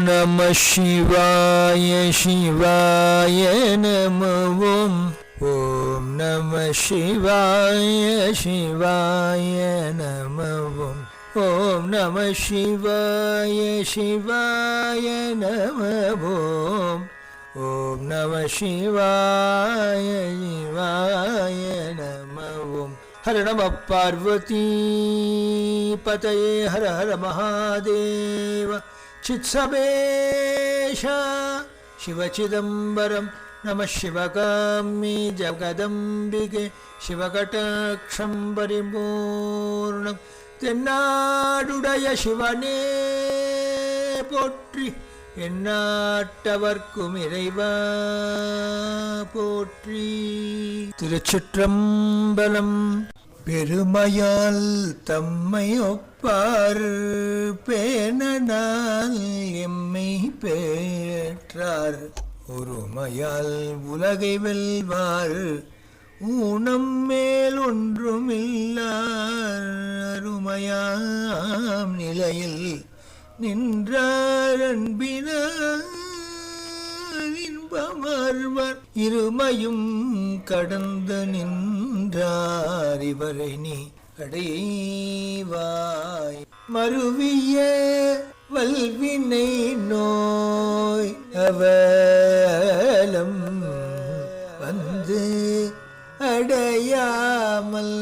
நம சிவாய சிவாய நம ஓம் நம சிவாய சிவாய நம ஓம் நம சிவாய சிவாய நம ஓம் நம சிவாய சிவாய நம ஹர நம பார்வதி பதயே ஹர ஹர மகாதேவ சித்சபேஷா சிவசிதம்பரம் நம சிவகாமி ஜகதம்பிகே சிவகடாட்சம் பரிபூர்ணம் தென்னாடுடைய சிவனே போற்றி எந்நாட்டவர்க்கும் இறைவா போற்றி. திருச்சிற்றம்பலம். பெருமையால் தம்மை ஒப்பார் பேணனால் எம்மை பேற்றார் ஒருமையால் உலகை வெல்வார் ஊனம் மேல் ஒன்றுமில்லார் அருமையாம் நிலையில் நின்றார் அன்பினார் இன்பமர்வர் இருமையும் கடந்து நின்றார் இவரை நீ அடைவாய். மருவிய வல்வினை நோய் அவலம் வந்து அடையாமல்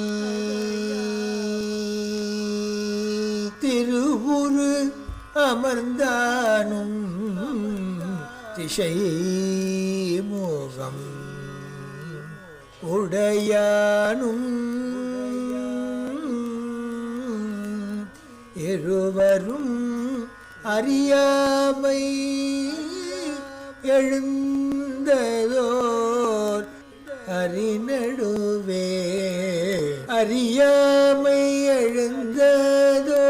திருவுரு அமர்ந்தானும் திசை மோகம் உடையானும் இருவரும் அறியாமை எழுந்ததோர் அறிநடுவே அறியாமை எழுந்ததோர்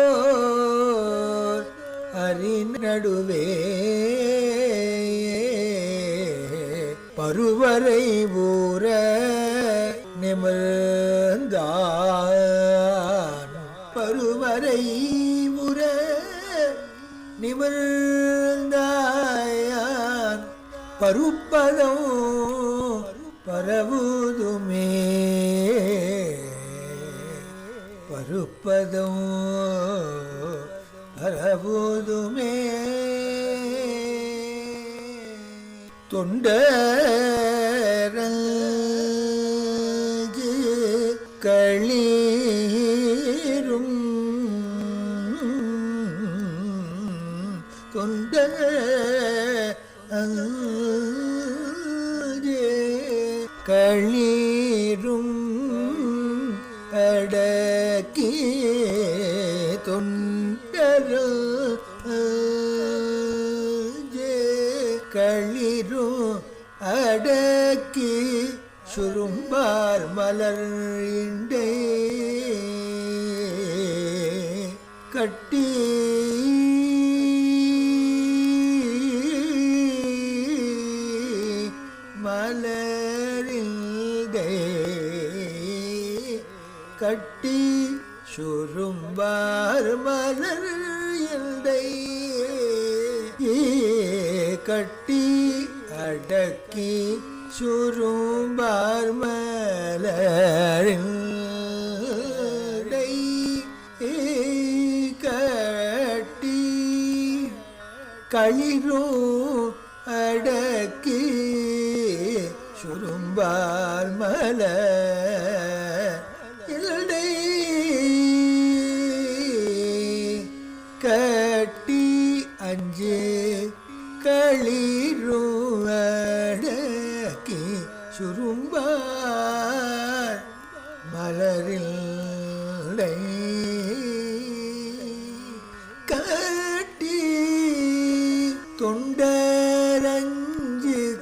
அறிநடுவே பருவரை ஊர நிமிர்ந்தான் பருவரை ஊர நிமிர்ந்தாயான் பருப்பதம் பரவுதுமே பருப்பதம் பரவுதுமே. தொண்டரல் களீரும் தொண்டரல் களீரும் அடக்கி தொண்டரல் களிரும் அடக்கி சுரும்பார் மலர்ண்டே கட்டி மலரில்டே கட்டி சுரும்பார் மலர்ண்டே கட்டி அடக்கி சுரும்பார் மலரில்டை கட்டி களிரும் அடக்கி சுரும்பார் மலரில்டை கட்டி அஞ்சே களிரும் அடக்கி சுரும்பார் மலரில்லை கட்டி தொண்டரஞ்சு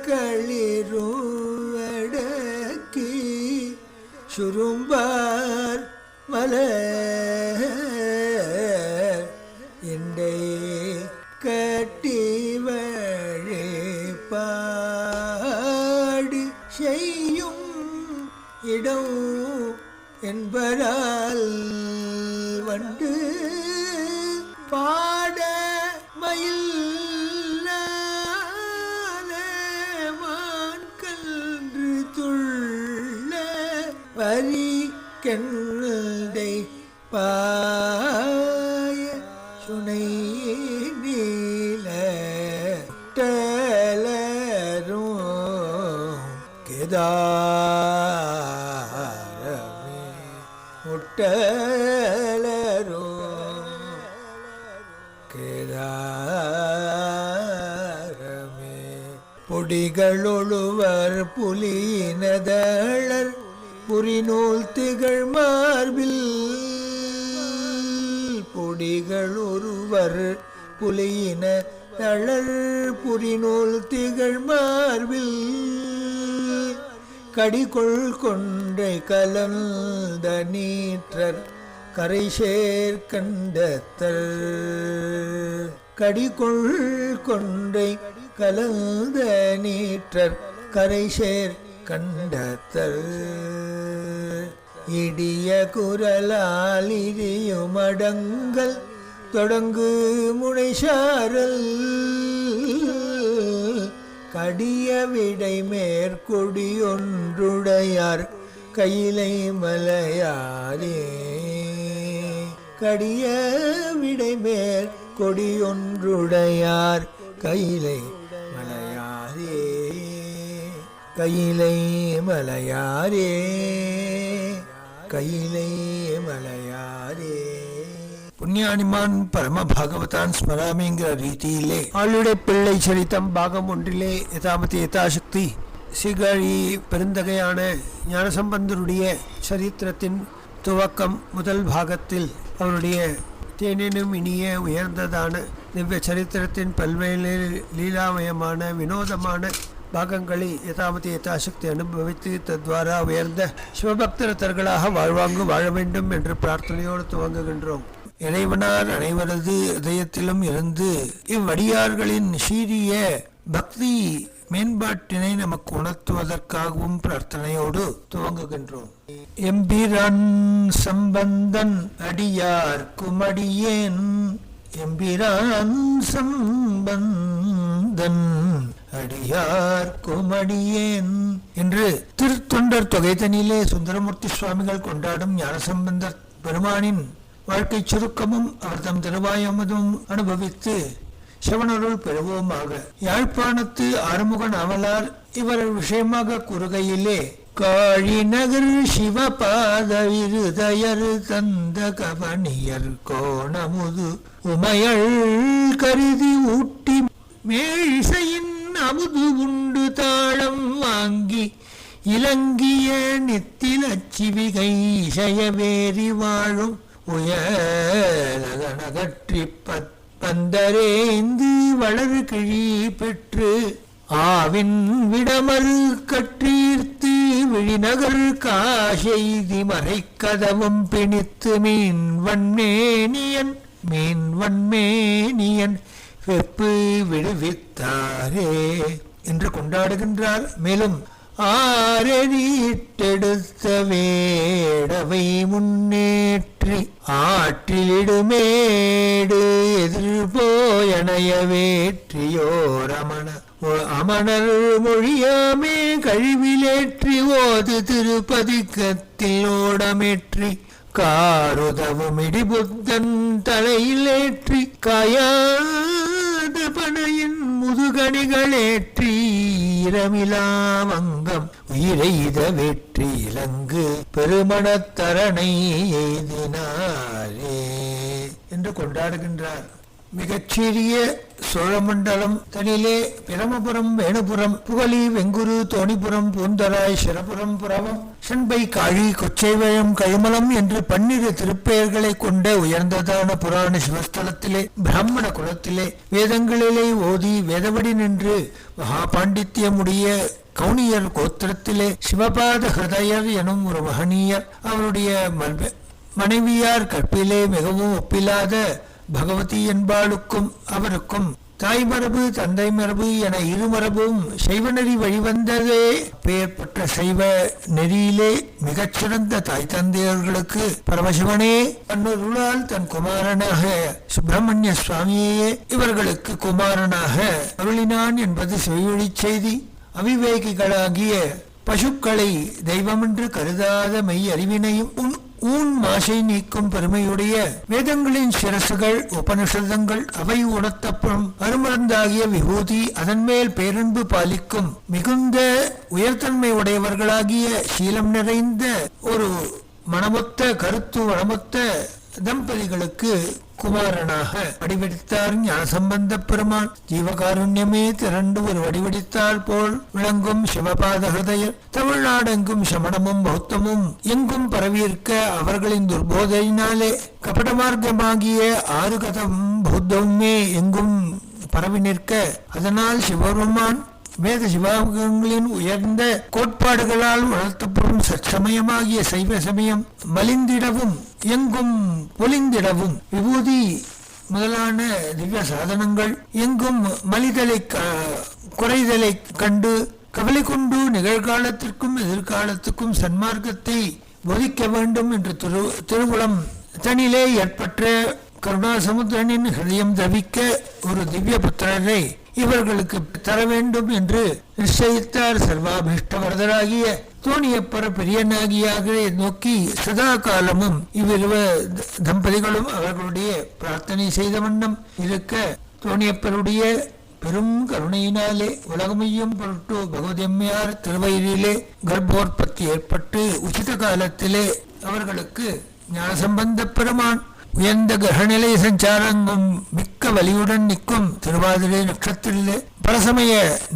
களிரும் அடக்கி சுரும்பார் மலர் எண்டை கட்டி வழிபாடு செய்யும் இடம் என்பதால் வண்டு பாட மயில் அரி கெண்டை பாய சுனை நீல டலரும் கேதாரமே முட்டலரும் கேதாரமே பொடிகளொழுவர் புலியினதளர் புரிநூல் திகழ் மார்பில் பொடிகளொருவர் புலியின தளர் புரிநூல் திகழ் மார்பில் கடிகொள் கொன்றை கலந்த நீற்றர் கரைசேர் கண்டத்தர் கடிகொள் கொன்றை கலந்த நீற்றர் கரைசேர் கண்டத்தர் இடிய குரலால் இரியுமடங்கல் தொடங்கு முனைசாரல் கடிய விடை மேற்கொடி ஒன்றுடையார் கையிலை மலையாரே கடிய விடை மேற்கொடி ஒன்றுடையார் கையிலை மலையாரே கையிலை மலையாரே கையிலை மலையாரே. புண்ணியானிமான் பரம பாகவதான் ஸ்மராமிங்கிற ரீதியிலே ஆளுடைய பிள்ளை சரித்தம் பாகம் ஒன்றிலே யதாமதி யதாசக்தி சீகாழி பெருந்தகையான ஞானசம்பந்தருடைய சரித்திரத்தின் துவக்கம் முதல் பாகத்தில் அவருடைய தேனெனும் இனிய உயர்ந்ததான திவ்ய சரித்திரத்தின் பல்வேறு லீலாமயமான வினோதமான பாகங்களை யதாமதி யதாசக்தி அனுபவித்து தத்வாரா உயர்ந்த சிவபக்தரத்தர்களாக வாழ்வாங்கு வாழ வேண்டும் என்று பிரார்த்தனையோடு துவங்குகின்றோம். இறைவனார் அனைவரது இதயத்திலும் இருந்து இவ்வடியார்களின் சீரிய பக்தி மேம்பாட்டினை நமக்கு உணர்த்துவதற்காகவும் பிரார்த்தனையோடு துவங்குகின்றோம். எம்பிரான் சம்பந்தன் அடியார் குமடியேன் எம்பிரான் சம்பந்தன் அடியார் குமடியேன் என்று திருத்தொண்டர் தொகைதனிலே சுந்தரமூர்த்தி சுவாமிகள் கொண்டாடும் ஞானசம்பந்தர் பெருமானின் வாழ்க்கை சுருக்கமும் அவர் தம் திருவாயமுதும் அனுபவித்து சிவனருள் பெறுவோமாக. யாழ்ப்பாணத்து ஆறுமுக நாவலார் இவர் விஷயமாக கூறுகையிலே காழி நகர் சிவபாத விருதயர் தந்த கவனியர் கோணமுது உமையள் கருதி ஊட்டி மேழிசையின் அமுது உண்டு தாளம் வாங்கி இலங்கிய நித்தில சிவிகை இசையவேறி வாழும் உயரகற்றி பந்தரேந்து வளரு கிழி பெற்று ஆவின் விடமறு கற்றீர்த்து விழிநகர் காசெய்தி மறைக்கதவும் பிணித்து மீன் வன்மேனியன் வெப்பு விடுவித்தாரே என்று கொண்டாடுகின்றார். மேலும் ஆரெறியிட்டெடுத்த வேடவை முன்னேற்றி ஆற்றிலிடுமேடு எதிர்போயணைய வேற்றியோர் அமணர் மொழியாமே கழிவிலேற்றி ஓது திருப்பதிக்கத்தில் ஓடமேற்றி காருதவும் இடிபுத்தன் தலையிலேற்றி காயாத பனையின் முதுகணிகளேற்றி இரமிலாமங்கம் உயிரெய்த வெற்றி இலங்கு பெருமணத்தரணை எய்தினாரே என்று கொண்டாடுகின்றார். மிகச்சிறிய சோழமண்டலம் தனிலே பிரமபுரம் வேணுபுரம் புகழி வெங்குரு தோணிபுரம் பூந்தராய் சிரபுரம் புறவம் செண்பை காழி கொச்சைவழம் கழுமலம் என்று 12 திருப்பெயர்களை கொண்ட உயர்ந்ததான புராண சிவஸ்தலத்திலே பிராமண குலத்திலே வேதங்களிலே ஓதி வேதவடி நின்று மகா பாண்டித்யமுடைய கவுனியர் கோத்திரத்திலே சிவபாத ஹிருதயர் எனும் ஒரு மகனீயர் அவருடைய மனைவியார் கற்பிலே மிகவும் ஒப்பில்லாத பகவதி என்பாளுக்கும் அவருக்கும் தாய் மரபு தந்தை மரபு என இருமரபும் சைவ நெறி வழிவந்ததே. பெயர்பட்ட சைவ நெறியிலே மிகச்சிறந்த தாய் தந்தையர்களுக்கு பரமசிவனே அன்னருளால் தன் குமாரனாக சுப்பிரமணிய சுவாமியே இவர்களுக்கு குமாரனாக அருளினான் என்பது செவிவழி செய்தி. அவிவேகிகளாகிய பசுக்களை தெய்வமென்று கருதாத மெய் அறிவினையும் ஊன் மாசை நீக்கும் பெருமையுடைய வேதங்களின் சிரசுகள் உபனிஷதங்கள் அவை உணர்த்தப்படும் அருமருந்தாகிய விபூதி அதன் மேல் பேரன்பு பாலிக்கும் மிகுந்த உயர்தன்மை உடையவர்களாகிய சீலம் நிறைந்த ஒரு மனமொத்த கருத்து வளமொத்த தம்பதிகளுக்கு குமாரனாக வடிவெடுத்தார் ஞானசம்பந்த பெருமான். ஜீவகாருண்யமே திரண்டு ஒரு வடிவெடுத்தால் போல் விளங்கும் சிவபாத ஹிருதயர் தமிழ்நாடெங்கும் சமணமும் பௌத்தமும் எங்கும் பரவியிருக்க அவர்களின் துர்போதையினாலே கபட மார்க்கமாகிய ஆறு கதம் பௌத்தமுமே எங்கும் பரவி நிற்க அதனால் சிவபெருமான் வேத சிவாகங்களின் உயர்ந்த கோட்பாடுகளால் வளர்த்தப்படும் சச்சமயமாகிய சைவ சமயம் மலிந்திடவும் எங்கும் பொலிந்திடவும் விபூதி முதலான திவ்ய சாதனங்கள் எங்கும் மலிதலை குறைதலை கண்டு கவலை கொண்டு நிகழ்காலத்திற்கும் எதிர்காலத்துக்கும் சன்மார்க்கத்தை போதிக்க வேண்டும் என்று திருவுளம் தனிலே ஏற்பட்ட கருணாசமுத்திரனின் ஹிருதயம் தவிக்க ஒரு திவ்ய புத்திரரை இவர்களுக்கு தர வேண்டும் என்று நிச்சயித்தார். சர்வாபிஷ்டவரதராகிய தோணியப்பர பெரியனாகியாக நோக்கி சதா காலமும் இவ்விருவ தம்பதிகளும் அவர்களுடைய பிரார்த்தனை செய்த வண்ணம் இருக்க தோணியப்பருடைய பெரும் கருணையினாலே உலகமையும் பொருட்டு பகவதியம்மையார் திருவயிரிலே கர்ப்போற்பத்தி ஏற்பட்டு உச்சித காலத்திலே அவர்களுக்கு ஞானசம்பந்த பெருமான் உயர்ந்த கிரகநிலை சஞ்சாரங்கும் மிக்க வலியுடன் நிற்கும் திருவாதிரை நட்சத்திரிலே பரசமய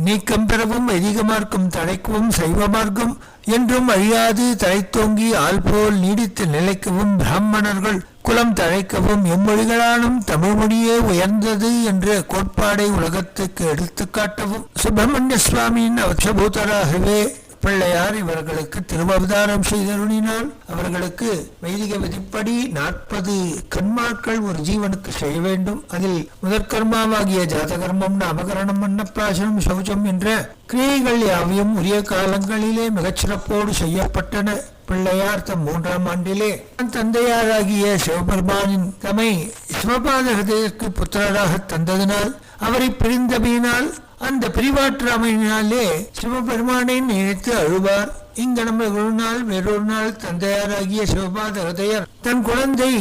நீக்கம் பெறவும் வைதிக மார்க்கம் தழைக்கவும் சைவ மார்க்கம் என்றும் அழியாது தழைத்தோங்கி ஆள் போல் நீடித்து நிலைக்கவும் பிராமணர்கள் குலம் தழைக்கவும் எம்மொழிகளாலும் தமிழ் மொழியே உயர்ந்தது என்ற கோட்பாடை உலகத்துக்கு எடுத்துக்காட்டவும் சுப்பிரமணிய சுவாமியின் அவசபூதராகவே பிள்ளையார் இவர்களுக்கு திருவவதாரம் செய்தருளினால் அவர்களுக்கு வைதிக விதிப்படி 40 கர்மாக்கள் ஒரு ஜீவனுக்கு செய்ய வேண்டும். அதில் முதற்கர்மாவாகிய ஜாதகர்மம் நாமகரணம் அன்னப்பிராசனம் சௌச்சம் என்ற கிரியைகள் யாவையும் உரிய காலங்களிலே மிகச்சிறப்போடு செய்யப்பட்டன. பிள்ளையார் தம் 3ஆம் ஆண்டிலே தந்தையாராகிய சிவபெருமானின் தம்மை சிவபாத ஹிருதயத்திற்கு புத்திரராக தந்ததினால் அவரை பிரிந்தமையினால் அந்த பிரிவாற்றாமையினாலே சிவபெருமானை நினைத்து அழுவார். இங்கனம் ஒரு நாள் வேறொரு நாள் தந்தையாராகிய சிவபாத ஹிருதயர் தன் குழந்தை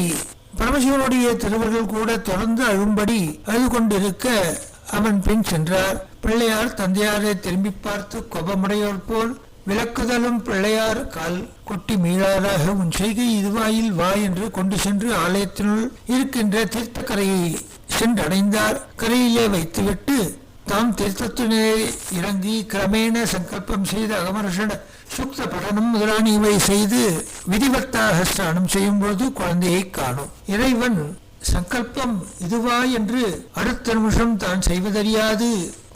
பரமசிவனுடைய திருவர்கள் கூட தொடர்ந்து அழும்படி அழுது கொண்டிருக்க அவன் பின் சென்றார். பிள்ளையார் தந்தையாரை திரும்பி பார்த்து கோபமுடையோர் போல் விளக்குதலும் பிள்ளையார் கால் கொட்டி மீளாராக உன் செய்கை இதுவாயில் வா என்று கொண்டு சென்று ஆலயத்தினுள் இருக்கின்ற தீர்த்தக்கரையை சென்றடைந்தார். கரையிலே வைத்துவிட்டு தாம் தீர்த்தத்தினே இறங்கி கிரமேண சங்கல்பம் செய்து அகமர்ஷண சுக்த படனம் முதலானவை செய்து விதிவத்தாக ஸ்நானம் செய்யும் பொழுது குழந்தையை காணும். இறைவன் சங்கல்பம் இதுவா என்று அடுத்த நிமிஷம் தான் செய்வதறியாது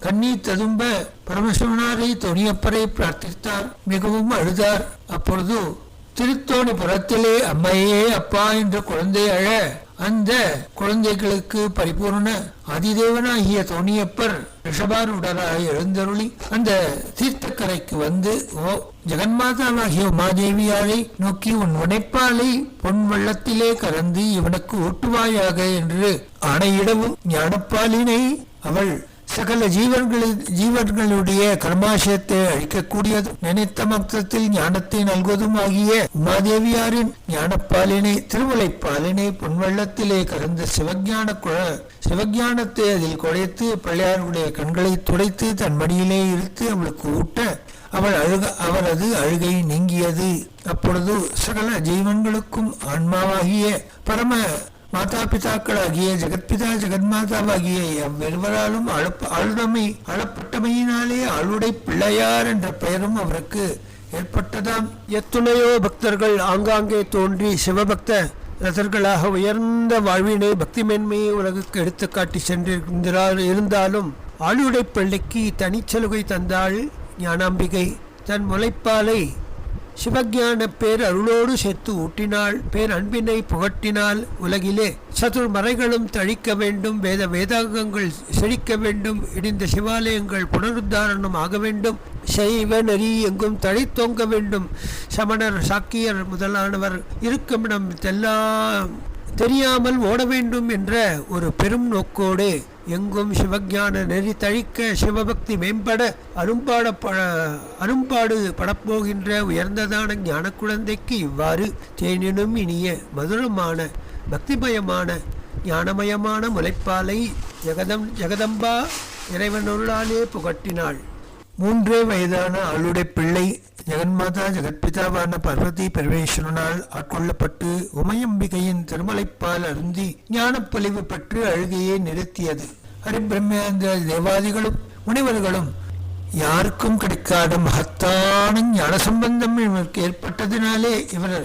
கண்ணீர் ததும்ப பரமசிவனாரை தோணியப்பரை பிரார்த்தித்தார். மிகவும் அழுதார். அப்பொழுது திருத்தோணி புறத்திலே அம்மையே அப்பா என்ற குழந்தை அழ அந்த குழந்தைகளுக்கு பரிபூர்ண அதிதேவனாகிய தோணியப்பர் ரிஷபாரூடராக எழுந்தருளி அந்த தீர்த்தக்கரைக்கு வந்து ஜெகன்மாதாவாகிய உமாதேவியாரை நோக்கி உன் உடைப்பாலை பொன் வெள்ளத்திலே கலந்து இவனுக்கு ஊட்டுவாயாக என்று ஆணையிடவும் ஞானப்பாலினை அவள் சகல ஜீவர்களுடைய கர்மாசயத்தை அழிக்கக்கூடியது நினைத்த மக்தத்தில் ஞானத்தை நல்குவதும் ஆகிய உமாதேவியாரின் ஞானப்பாலினை திருமுலைப்பாலினை பொன்வெள்ளத்திலே கலந்த சிவஞானத்தை அதில் குழைத்து பிள்ளையாருடைய கண்களை துடைத்து தன் மடியிலே இழுத்து அவளுக்கு ஊட்ட அவரது அழுகை நீங்கியது. அப்பொழுது சகல ஜீவன்களுக்கும் ஆன்மாவாகிய பரம மாதா பிதாக்களாகிய ஜெகத்பிதா ஜெகன்மாதாவாகிய அவ்விருவராலும் அளப்பட்டமையினாலே ஆளுடை பிள்ளையார் என்ற பெயரும் அவருக்கு ஏற்பட்டதாம். எத்துணையோ பக்தர்கள் ஆங்காங்கே தோன்றி சிவபக்த ரதர்களாக உயர்ந்த வாழ்வினை பக்தி மேன்மையை உலகுக்கு எடுத்துக்காட்டி இருந்தாலும் ஆளுடை பிள்ளைக்கு தனிச்சலுகை தந்தாள் ஞானாம்பிகை. தன் முளைப்பாலை சிவஞான பேர் அருளோடு சேர்த்து ஊட்டினாள். பேர் அன்பினை புகட்டினால் உலகிலே சதுர்மறைகளும் தழிக்க வேண்டும், வேதாங்கங்கள் செழிக்க வேண்டும், இடிந்த சிவாலயங்கள் புனருத்தாரணம் ஆக வேண்டும், சைவ நெறி எங்கும் தழைத்தோங்க வேண்டும், சமணர் சாக்கியர் முதலானவர் இருக்குமிடம் தெரியாமல் ஓட வேண்டும் என்ற ஒரு பெரும் நோக்கோடு எங்கும் சிவஞான நெறி தழிக்க சிவபக்தி மேம்பட அரும்பாடு படப்போகின்ற உயர்ந்ததான ஞான குழந்தைக்கு இவ்வாறு தேனினும் இனிய மதுரமான பக்திமயமான ஞானமயமான முளைப்பாலை ஜெகதம்பா இறைவனொருளாலே புகட்டினாள். 3 வயதான ஆளுடைய பிள்ளை ஜெகன்மாதா ஜெகத்பிதாவான பார்வதி பரமேஸ்வரனால் ஆட்கொள்ளப்பட்டு உமையம்பிகையின் திருமலைப்பால் அருந்தி ஞானப்பொலிவு பெற்று அழுகையை நிறுத்தியது. ஹரிபிரம்மேந்திர தேவாதிகளும் முனிவர்களும் யாருக்கும் கிடைக்காத மகத்தான ஞான சம்பந்தம் இவருக்கு ஏற்பட்டதினாலே இவர்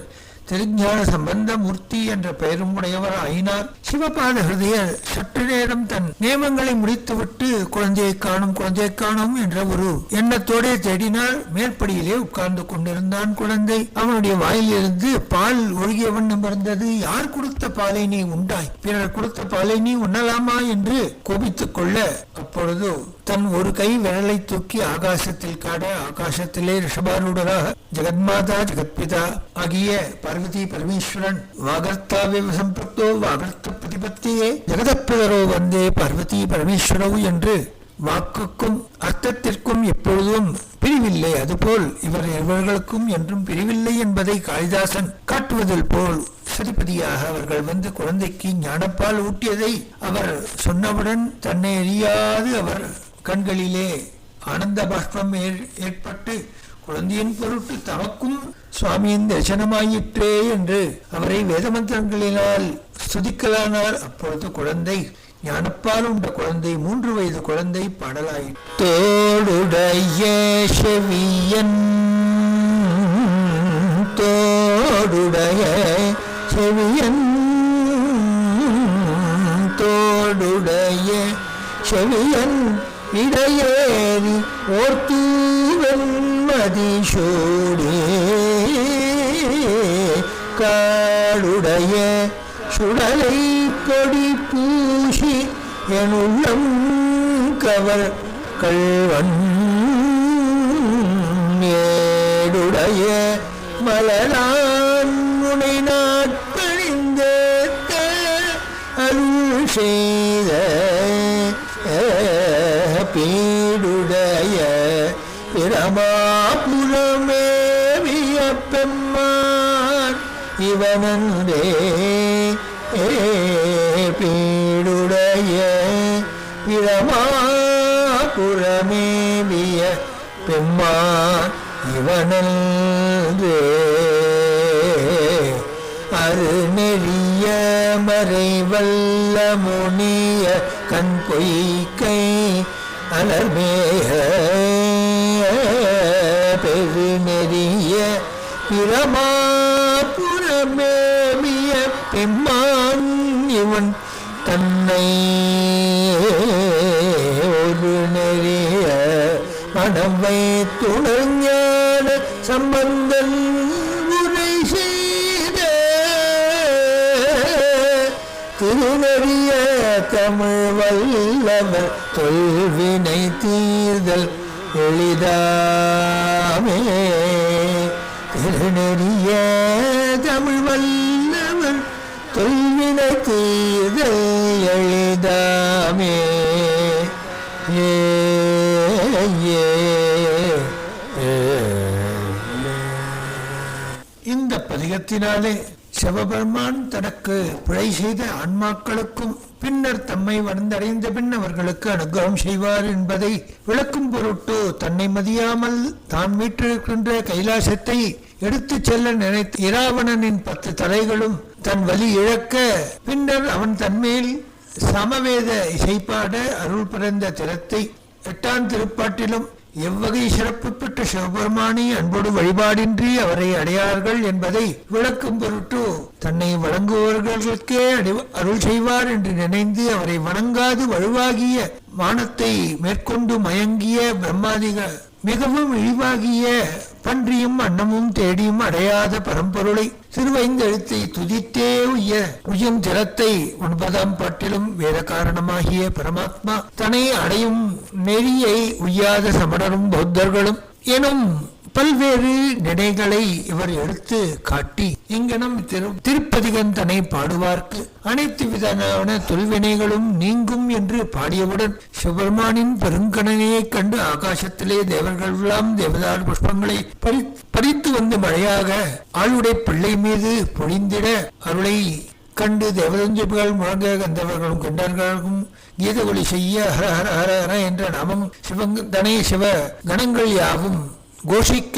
திருஞான சம்பந்த மூர்த்தி என்ற பெயரும் உடையவர் ஆயினார். சிவபாத ஹிருதயர் சற்று நேரம் தன் நியமங்களை முடித்துவிட்டு குழந்தையை காணும் என்ற ஒரு எண்ணத்தோடே தேடினார். மேற்படியிலே உட்கார்ந்து கொண்டிருந்தான் குழந்தை. அவனுடைய வாயிலிருந்து பால் ஒழுகிய வண்ணம் இருந்தது. யார் கொடுத்த பாலை நீ உண்டாய்? பிறர் கொடுத்த பாலை நீ உண்ணலாமா என்று கோபித்துக் கொள்ள, அப்பொழுது தன் ஒரு கை விரலை தூக்கி ஆகாசத்தில் காட, ஆகாசத்திலே ரிஷபாரூடராக ஜெகன்மாதா ஜெகத்பிதா ஆகிய பார்வதி பரமேஸ்வரன் வாகர்த்தாவிய சம்பிரக்தோ வாகர்த்த பிரதிபத்தியே ஜெகதப்பிதரோ வந்தே பார்வதி பரமேஸ்வரோ என்று வாக்குக்கும் அர்த்தத்திற்கும் எப்பொழுதும் பிரிவில்லை. அதுபோல் இவர்களுக்கும் என்றும் பிரிவில்லை என்பதை காளிதாசன் காட்டுவதில் போல் சரிபதியாக அவர்கள் வந்து குழந்தைக்கு ஞானப்பால் ஊட்டியதை அவர் சொன்னவுடன் தன்னை அறியாது அவர் கண்களிலே ஆனந்த பாஷ்பம் ஏற்பட்டு குழந்தையின் பொருட்டு தமக்கும் சுவாமியின் தரிசனமாயிற்றே என்று அவரை வேதமந்திரங்களினால் ஸ்துதிக்கலானார். அப்பொழுது குழந்தை ஞானப்பால் உண்ட குழந்தை 3 வயது குழந்தை பாடலாயிற்று. தோடுடைய செவியன் தோடுடைய செவியன் தோடுடைய செவியன் இடையேறி ஓர்த்தூவன் மதிசூடே காடுடைய சுடலை கொடி பூசி எனுள்ளம் கவர் கள்வன் ஏடுடைய மலரான் முனை நாட்பணிந்த அருள் செய்த பீடுடைய பிரமாபுரமேவிய பெம்மான் இவனந்தே பீடுடைய பிரமாபுரமேவிய பெம்மான் இவனந்தே அருநெறிய மறைவல்ல முனிய கண் பொய்க்கை அலர்மேக பெருநெறிய பிரமாபுரமேவிய பெம்மான் இவன் தன்னை ஒரு நெறிய மனம் வைத்துணர்ஞான சம்பந்தன் உரை செய்த திருநெறிய தமிழ் வல்லவர் தொல்வினை தீர்தல் எளிதாமே. திருநெறிய தமிழ் வல்லவர் தொல்வினை தீர்தல் எளிதாமே. இந்த பதிகத்தினாலே சிவபெருமான் தனக்கு பிழை செய்த ஆன்மாக்களுக்கும் பின்னர் தம்மை வந்தடைந்த பின் அவர்களுக்கு அனுகிரகம் செய்வார் என்பதை விளக்கும் பொருட்டு தன்னை மதியாமல் தான் மீட்டிருக்கின்ற கைலாசத்தை எடுத்துச் செல்ல நினைத்த இராவணனின் 10 தலைகளும் தன் வலி இழக்க பின்னர் அவன் தன்மேல் சமவேத இசைப்பாட அருள் பிறந்த திறத்தை 8ஆம் திருப்பாட்டிலும் எவ்வகை சிறப்பு பெற்ற சிவபெருமானை அன்போடு வழிபாடின்றி அவரை அடையார்கள் என்பதை விளக்கும் பொருட்டு தன்னை வணங்குபவர்களுக்கே அருள் செய்வார் என்று நினைந்து அவரை வணங்காது வலுவாகிய வானத்தை மேற்கொண்டு மயங்கிய பிரம்மாதிகள் மிகவும் இழிவாகிய பன்றியும் அன்னமும் தேடியும் அடையாத பரம்பொருளை திருவைந்தெழுத்தை துதித்தே உய்யும் திறத்தை 9ஆம் பாட்டிலும் வேத காரணமாகிய பரமாத்மா தன்னை அடையும் நெறியை உய்யாத சமணரும் பௌத்தர்களும் எனும் பல்வேறு நிலைகளை இவர் எடுத்து காட்டி இங்கனம் திருப்பதிகம் தன்னை பாடுவார்க்கு அனைத்து விதமான தொல்வினைகளும் நீங்கும் என்று பாடியவுடன் சிவபெருமானின் பெருங்கடனையை கண்டு ஆகாசத்திலே தேவர்கள் எல்லாம் தேவதார் புஷ்பங்களை பறித்து வந்து மழையாக ஆளுடைய பிள்ளை மீது பொழிந்திட அருளை கண்டு தேவதஞ்சுகள் முழங்க கந்தவர்களும் கண்டர்களும் கீத ஒளி செய்ய ஹர ஹர ஹர ஹர என்ற நாமம் சிவந்தனை சிவ கணங்கள் யாவும் கோஷிக்க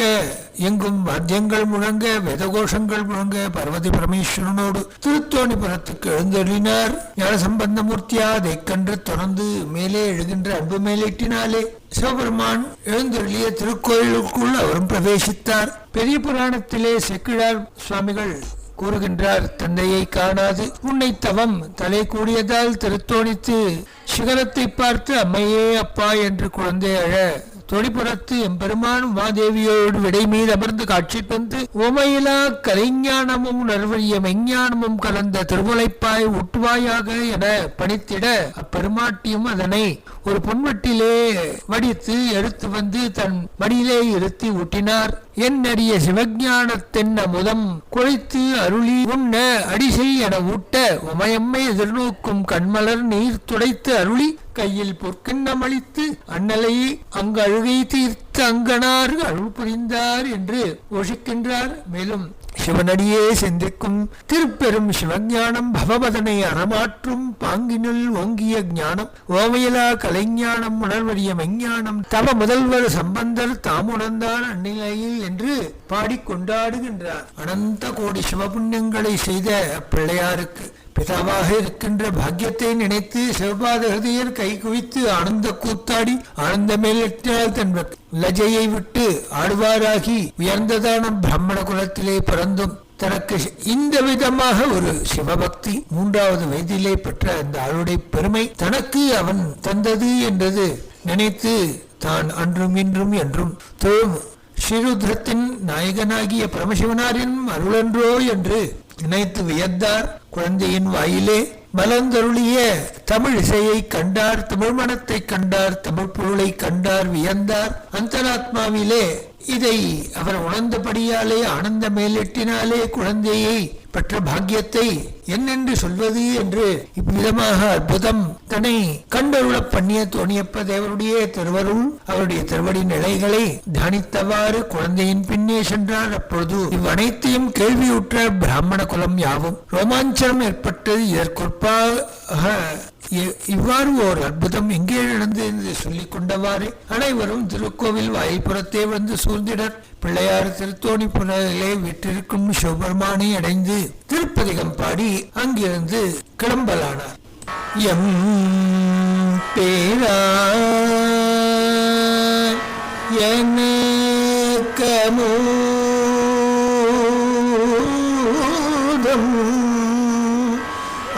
எங்கும் வாத்தியங்கள் முழங்க வேதகோஷங்கள் முழங்க பார்வதி பரமேஸ்வரனோடு திருத்தோணிபுரத்துக்கு எழுந்தருளினார். ஞான சம்பந்தமூர்த்தியா அதை கன்று தொடர்ந்து மேலே எழுகின்ற அன்பு மேலேற்றினாலே சிவபெருமான் எழுந்தருளிய திருக்கோயிலுக்குள் அவரும் பிரவேசித்தார். பெரிய புராணத்திலே செக்கிழார் சுவாமிகள் கூறுகின்றார், தந்தையை காணாது உன்னை தவம் தலை கூடியதால் திருத்தோணித்து சிகரத்தை பார்த்து அம்மையே அப்பா என்று குழந்தை அழ தொழிப்புறத்து எம்பெருமான் மாதேவியோடு விடை மீது அமர்ந்து காட்சி தந்து உமையிலா கலைஞானமும் நல்வழிய மெஞ்ஞானமும் கலந்த திருமுலைப்பாய் ஊட்டுவாயாக என பணித்திட அப்பெருமாட்டியும் அதனை ஒரு பொன்வட்டிலே வடித்து எடுத்து வந்து தன் மடியிலே இருத்தி ஊட்டினார். என்னறிய சிவஞானத்தின் அமுதம் குழைத்து அருளி உண்ண அடிசை என ஊட்ட உமையம்மை எதிர்நோக்கும் கண்மலர் நீர் துடைத்து அருளி கையில் பொற்கிண்ணம் அளித்து அண்ணலை அங்கு அழுகை தீர்த்து அங்கனார் அருள் புரிந்தார் என்று கோஷிக்கின்றார். மேலும் சிவனடியே சிந்திக்கும் திருப்பெரும் சிவஞானம் பவபதனை அறமாற்றும் பாங்கினுள் ஓங்கிய ஞானம் ஓமையிலா கலைஞானம் உணர்வறிய மெஞ்ஞானம் தவ முதல்வர் சம்பந்தர் தாமுணர்ந்தார் அந்நிலையில் என்று பாடி கொண்டாடுகின்றார். அனந்த கோடி சிவபுண்ணியங்களை செய்த பிள்ளையாருக்கு பிதாவாக இருக்கின்ற பாக்கியத்தை நினைத்து சிவபாத ஹிருதயர் கை குவித்து ஆனந்த கூத்தாடி ஆனந்த மேலிட்டால் தன் லஜையை விட்டு ஆடுவாராகி உயர்ந்ததான பிராமண குலத்திலே பிறந்தும் தனக்கு இந்த விதமாக ஒரு சிவபக்தி 3வது வயதிலே பெற்ற அந்த ஆளுடைய பெருமை தனக்கு அவன் தந்தது என்றது நினைத்து தான் அன்றும் இன்றும் என்றும் தோம் ஸ்ரீருத்ரத்தின் நாயகனாகிய பரமசிவனாரின் அருளன்றோ என்று நினைத்து வியந்தார். குழந்தையின் வாயிலே மலர்ந்தருளிய தமிழ் இசையை கண்டார், தமிழ் மனத்தை கண்டார், தமிழ் பொருளை கண்டார், வியந்தார். அந்தராத்மாவிலே இதை அவர் உணர்ந்தபடியாலே ஆனந்த மேலெட்டினாலே குழந்தையை பெற்ற பாக்கியத்தை என்னென்று சொல்வது என்று இவ்விதமாக அற்புதம் தன்னை கண்டருள பண்ணிய தோணியப்ப தேவருடைய திருவருள் அவருடைய திருவடி நிலைகளை தியானித்தவாறு குழந்தையின் பின்னே சென்றார். அப்பொழுது இவ்வனைத்தையும் கேள்வியுற்ற பிராமண குலம் யாவும் ரோமாஞ்சனம் ஏற்பட்டது. இதற்கொற்பாக இவ்வாறு ஓர் அற்புதம் எங்கே நடந்து என்று சொல்லிக் கொண்டவாறு அனைவரும் திருக்கோவில் வாய்ப்புறத்தே வந்து சூழ்ந்திடர். பிள்ளையார் திருத்தோணிப்புறையிலே விற்றிருக்கும் சிவபெருமானை அடைந்து திருப்பதிகம் பாடி அங்கிருந்து கிளம்பலானார். எம் பேரா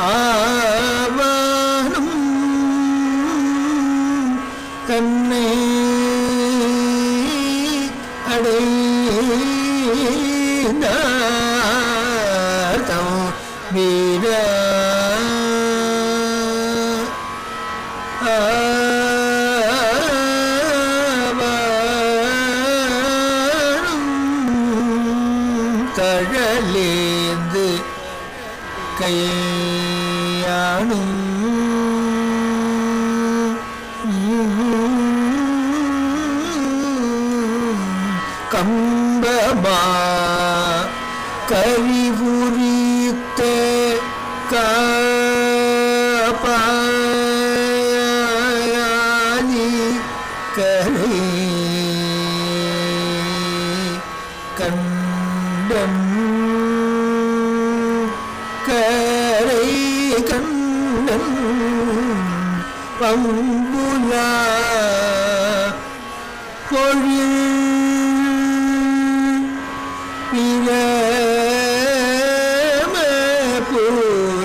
ஆவானும் தன்னை அடைந்தார்த்தம் வீர தழலேந்து கையானும் கம்பமா கரிபுரித்த காபாயாதி கரை கண்டம் கரை கண்டன் பம்புலா பொழில்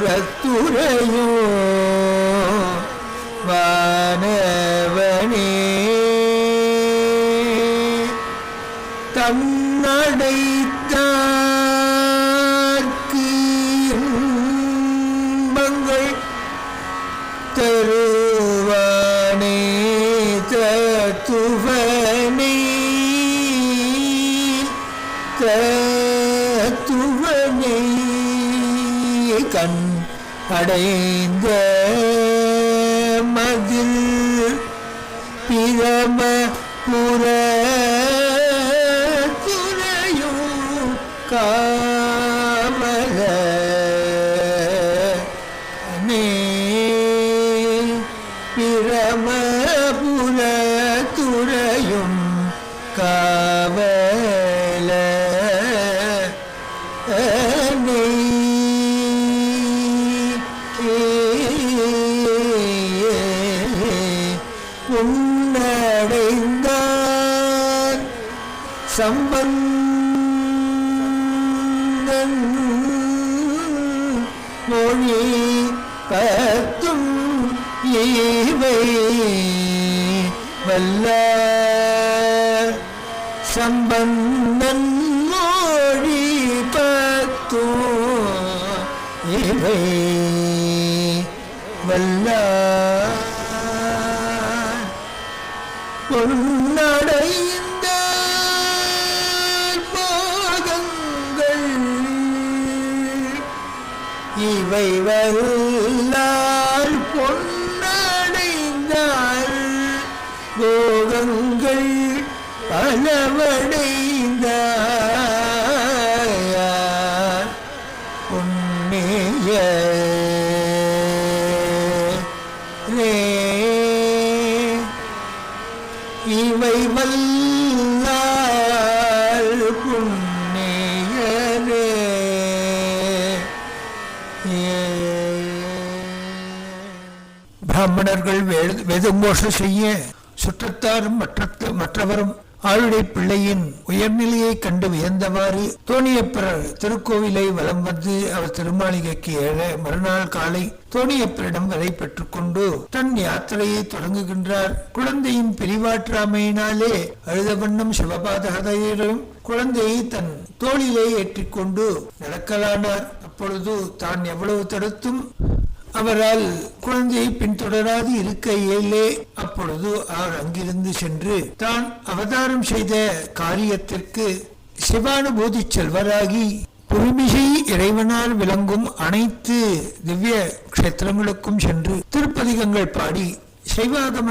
பூரத்துறையோ வானவனே தன்னடைத்தார்க்கு இன்பங்கள் தருவானே தத்துவனே தத்துவனை கண் அடைந்த மதில் பிரம புற துறையும் காமல பிரமபுர துறையும் காவல உன்னடைந்தான் சம்பந்தன் மொழி பத்தும் இவை வல்ல சம்பந்தன் மொழி பத்தும் இவை வல்ல பொன்னடைந்த போகங்கள் இவை வல்லால் பொன்னடைந்தால் போகங்கள் பலவடைந்த புண்ணிய இவை வல்லால் புண்ணியரே. பிராமணர்கள் வேதமோஷம் செய்ய சுற்றத்தாரும் மற்றவரும் ஆளுடை பிள்ளையின் உயர்நிலையை கண்டு வியந்தவாறு தோணியப்பர் திருக்கோவிலை வலம் வந்து அவர் திருமாளிகைக்கு ஏற மறுநாள் காலை தோணியப்பரிடம் விடை பெற்றுக் கொண்டு தன் யாத்திரையை தொடங்குகின்றார். குழந்தையின் பிரிவாற்றாமையினாலே அழுத வண்ணம் சிவபாதகரையரும் குழந்தையை தன் தோளிலே ஏற்றிக்கொண்டு நடக்கலானார். அப்பொழுது தான் எவ்வளவு தடுத்தும் அவரால் குழந்தையை பின்தொடராது இருக்க இயலே. அப்பொழுது அவர் அங்கிருந்து சென்று தான் அவதாரம் செய்த காரியத்திற்கு சிவானுபூதி செல்வராகி புரிமிசை இறைவனால் விளங்கும் அனைத்து திவ்ய கஷேத்திரங்களுக்கும் சென்று திருப்பதிகங்கள் பாடி சைவாகம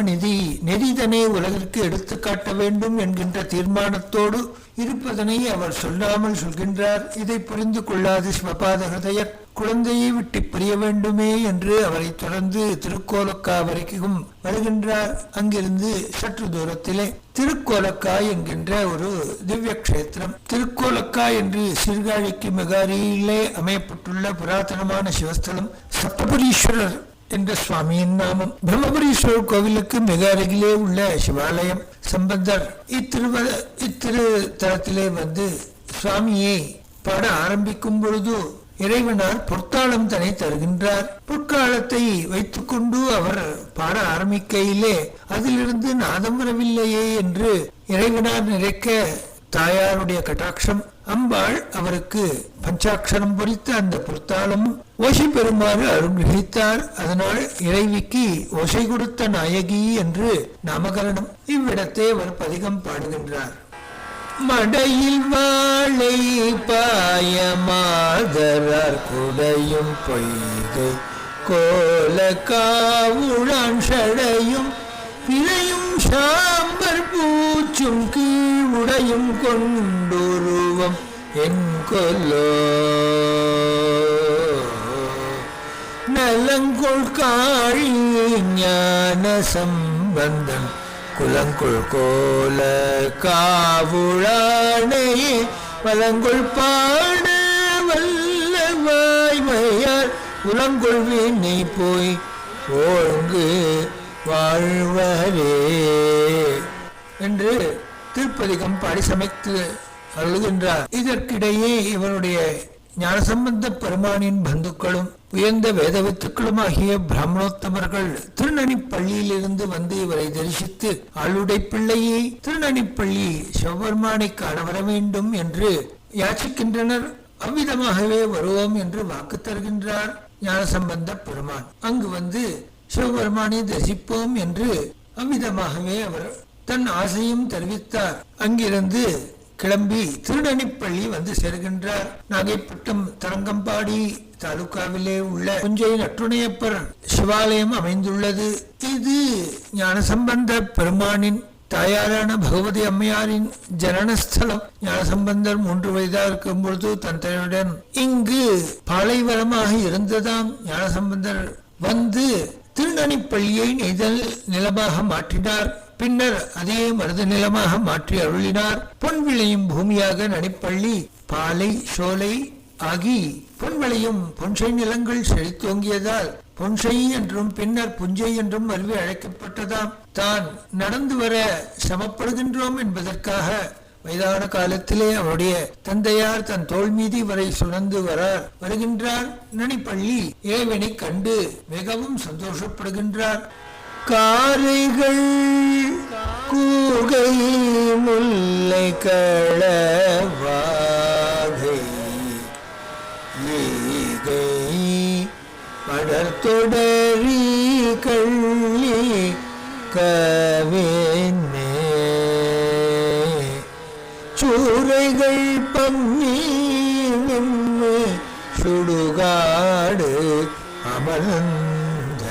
நெறிதனை உலகிற்கு எடுத்து காட்ட வேண்டும் என்கின்ற தீர்மானத்தோடு இருப்பதனை அவர் சொல்லாமல் சொல்கின்றார். இதை புரிந்து கொள்ளாத சிவபாத ஹிருதயர் குழந்தையை விட்டு பிரிய வேண்டுமே என்று அவரை தொடர்ந்து திருக்கோலக்கா வரைக்கும் வருகின்றார். அங்கிருந்து சற்று தூரத்திலே திருக்கோலக்கா என்கின்ற ஒரு திவ்ய கஷேத்திரம். திருக்கோலக்கா என்று சீர்காழிக்கு மிக அருகிலே அமையப்பட்டுள்ள புராதனமான சிவஸ்தலம். சப்தபுரீஸ்வரர் என்ற சுவாமியின் நாமம். பிரம்மபுரீஸ்வரர் கோவிலுக்கு மிக அருகிலே உள்ள சிவாலயம். சம்பந்தர் இத்திருத்தலத்திலே வந்து சுவாமியை பாட ஆரம்பிக்கும் பொழுது இறைவனார் பொற்காலம் தன்னை தருகின்றார். பொற்காலத்தை வைத்துக் கொண்டு அவர் பாட ஆரம்பிக்கையிலே அதிலிருந்து நாதம் வரவில்லையே என்று இறைவனார் நிறைக்க தாயாருடைய கட்டாட்சம். அம்பாள் அவருக்கு பஞ்சாட்சரம் பொறித்த அந்த பொற்காலம் ஓசை பெறுமாறு அருள்கிரித்தார். அதனால் இறைவிக்கு ஓசை கொடுத்த நாயகி என்று நாமகரணம். இவ்விடத்தை அவர் பதிகம் பாடுகின்றார். மடையில் வாழை பாயமாதரார் குடையும் பொய்கை கோல காவுளான் சடையும் பிழையும் சாம்பர் பூச்சும் கீழுடையும் கொண்டுருவம் என் கொல்லோ நலங்கொள் காழி ஞான சம்பந்தன் குலங்குள் கோல காவுளானையே வலங்குள் பாட வல்ல வாய்மையார் உலங்குள் வீணை போய் ஓங்கு வாழ்வரே என்று திருப்பதிகம் பாடி சமைத்து அருளுகின்றார். இதற்கிடையே இவருடைய ஞானசம்பந்த பெருமானின் பந்துக்களும் உயர்ந்த வேதவித்துக்களுமாகிய பிராமணோத்தமர்கள் திருநனிப்பள்ளியிலிருந்து வந்து இவரை தரிசித்து ஆளுடை பிள்ளையை திருநனிப்பள்ளி சிவபெருமானை காண வர வேண்டும் என்று யாச்சிக்கின்றனர். அவ்விதமாகவே வருவோம் என்று வாக்கு தருகின்றார் ஞானசம்பந்த பெருமான். அங்கு வந்து சிவபெருமானை தரிசிப்போம் என்று அவ்விதமாகவே அவர் தன் ஆசையும் தெரிவித்தார். அங்கிருந்து கிளம்பி திருநனிப்பள்ளி வந்து சேர்கின்றார். நாகைப்பட்டினம் தரங்கம்பாடி தாலுகாவிலே உள்ள புஞ்சை நற்றுணையப்பர் சிவாலயம் அமைந்துள்ளது. இது ஞானசம்பந்த பெருமானின் தாயாரான பகவதி அம்மையாரின் ஜனனஸ்தலம். ஞானசம்பந்தர் 3 வயதாக இருக்கும் பொழுது தன் தாயுடன் இங்கு பாலைவனமாக இருந்ததாம். ஞானசம்பந்தர் வந்து திருநனிப்பள்ளியை நெய்தல் நிலமாக மாற்றினார். பின்னர் அதே மருத நிலமாக மாற்றி அருளினார். பொன் விளையும் பூமியாக நனிப்பள்ளி பாலை சோலை ஆகி பொன் விளையும் பொன்சை நிலங்கள் செழித்தோங்கியதால் பொன்சை என்றும் பின்னர் புஞ்சை என்றும் மருவி அழைக்கப்பட்டதாம். தான் நடந்து வர சமப்படுகின்றோம் என்பதற்காக வயதான காலத்திலே அவருடைய தந்தையார் தன் தோள் மீதி வரை சுமந்து வருகின்றார். நனிப்பள்ளி ஏவனை கண்டு மிகவும் சந்தோஷப்படுகின்றார். காரைகள் கூகை முல்லை களவாகை ஈகை படர்தொடரி கள்ளி கவேனே சூரைகள் பம்மி நின்று சுடுகாடு அமர்ந்த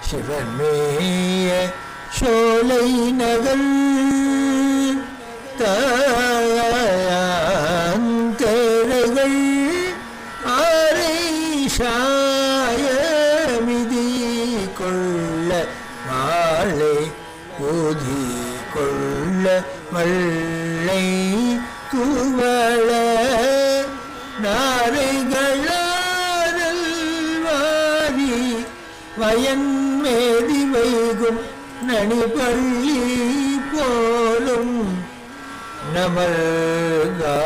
சிவன்மேய சோலை நகர் தாயங்கள் ஆரை சாயமிதி கொள்ள மாலை ஊதி கொள்ள வள்ளை துவள நாரைகளாரல் வாரி வயன்மேதி வைகும் நனிப்பள்ளி போலும் நமர்கா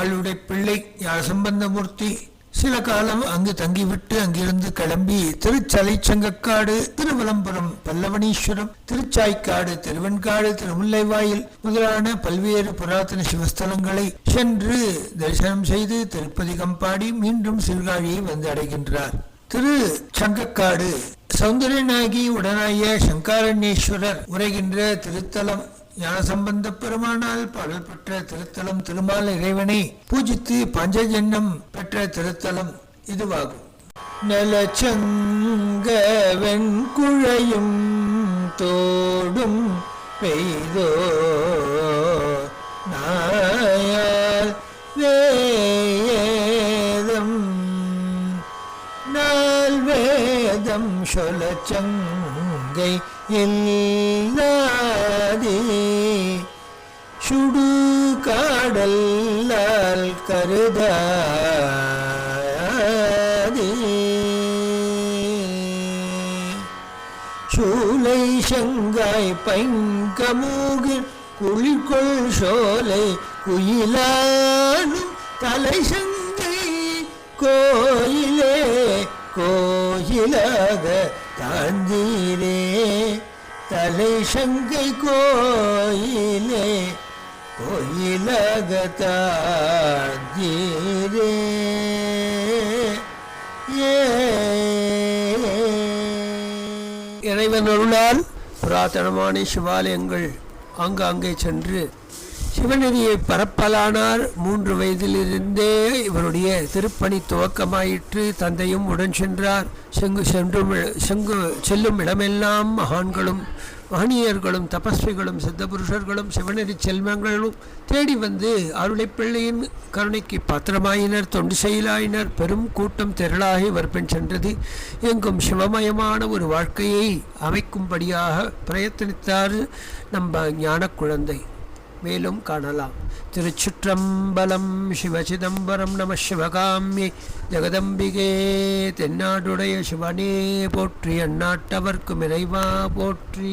ஆளுடைய பிள்ளை ஞானசம்பந்தமூர்த்தி சில காலம் அங்கு தங்கிவிட்டு அங்கிருந்து கிளம்பி திருச்சலை சங்கக்காடு, திருவலம்புரம் பல்லவனீஸ்வரம், திருச்சாய்க்காடு, திருவெண்காடு, திருமுல்லைவாயில் முதலான பல்வேறு புராதன சிவஸ்தலங்களை சென்று தரிசனம் செய்து திருப்பதி கம்பாடி மீண்டும் சீர்காழியை வந்து அடைகின்றார். திரு சங்கக்காடு சௌந்தரநாயகி உடனாய சங்காரண்யேஸ்வரர் உரைகின்ற திருத்தலம். ஞானசம்பந்த பெருமானால் பாடல் பெற்ற திருத்தலம். திருமால் இறைவனை பூஜித்து பஞ்சஜன்னம் பெற்ற திருத்தலம் இதுவாகும். நலச்சங்க வெண்குழையும் தோடும் பெய்தோ நாயால் வேதம் நால் வேதம் சொலச்சங்கை இல்லாதே சுடு காடல்லால் கருதாதே சூலை செங்காய் பைங்கமூகில் குளிர்கொள் சோலை குயிலானும் தலை செங்கை கோயிலே கோயிலாக தாந்தீரே தலை சங்கை கோயிலே கோயிலாக தாந்தீரே. இறைவன் அருளால் புராதனமான சிவாலயங்கள் ஆங்காங்கே சென்று சிவநெறியை பரப்பலானார். 3 வயதிலிருந்தே இவருடைய திருப்பணி துவக்கமாயிற்று. தந்தையும் உடன் சென்றார். செல்லும் இடமெல்லாம் மகான்களும் மகனியர்களும் தபஸ்விகளும் சித்தபுருஷர்களும் சிவநெறி செல்வங்களும் தேடி வந்து அருளைப்பிள்ளையின் கருணைக்கு பாத்திரமாயினர். தொண்டு செயலாயினர். பெரும் கூட்டம் திரளாகி வரப்பின் சென்றது. எங்கும் சிவமயமான ஒரு வாழ்க்கையை அமைக்கும்படியாக பிரயத்தனித்தார் நம்ம ஞான குழந்தை. மேலும் காணலாம். திருச்சிற்றம்பலம். சிவசிதம்பரம் நம சிவகாமியை ஜெகதம்பிகே. தென்னாடுடைய சிவனே போற்றி. அந்நாட்டவர்க்கும் இறைவா போற்றி.